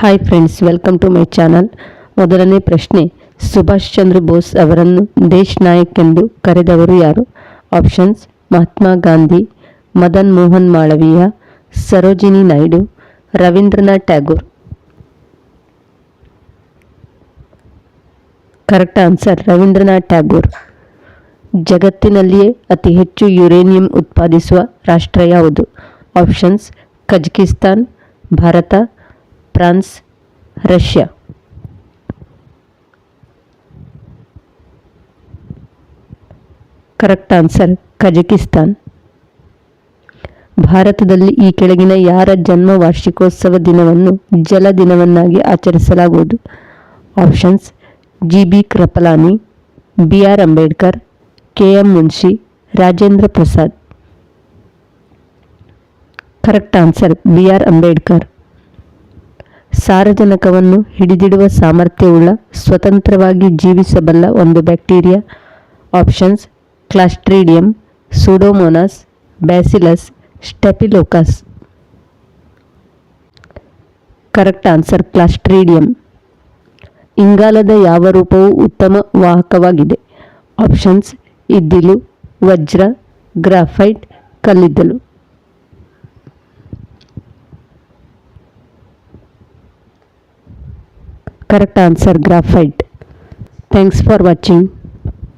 Hi friends, welcome to my channel. ಮೊದಲನೇ ಪ್ರಶ್ನೆ, ಸುಭಾಷ್ ಚಂದ್ರ ಬೋಸ್ ಅವರನ್ನು ದೇಶ್ ನಾಯಕ್ ಎಂದು ಕರೆದವರು ಯಾರು? Options: Mahatma Gandhi, Madan Mohan Malaviya, Sarojini Naidu, Rabindranath Tagore. Correct answer Rabindranath Tagore. ಜಗತ್ತಿನಲ್ಲಿಯೇ ಅತಿ ಹೆಚ್ಚು ಯುರೇನಿಯಂ ಉತ್ಪಾದಿಸುವ ರಾಷ್ಟ್ರ ಯಾವುದು? Options: Kazakhstan, Bharat, France, Russia. Correct answer Kazakhstan. ಭಾರತದಲ್ಲಿ ಈ ಕೆಳಗಿನ ಯಾರ ಜನ್ಮ ವಾರ್ಷಿಕೋತ್ಸವ ದಿನವನ್ನು ಜಲ ದಿನವನ್ನಾಗಿ ಆಚರಿಸಲಾಗುವುದು? Options: G B. Kripalani, B R. Ambedkar, K M. Munshi, Rajendra Prasad. Correct answer B R. Ambedkar. ಸಾರಜನಕವನ್ನು ಹಿಡಿದಿಡುವ ಸಾಮರ್ಥ್ಯವುಳ್ಳ ಸ್ವತಂತ್ರವಾಗಿ ಜೀವಿಸಬಲ್ಲ ಒಂದು bacteria? Options: clostridium, pseudomonas, bacillus, staphylococcus. Correct answer clostridium. ಇಂಗಾಲದ ಯಾವ ರೂಪವು ಉತ್ತಮ ವಾಹಕವಾಗಿದೆ? ಆಪ್ಷನ್ಸ್: ಇದ್ದಿಲು, ವಜ್ರ, ಗ್ರಾಫೈಟ್, ಕಲ್ಲಿದ್ದಲು. Correct answer graphite. Thanks for watching.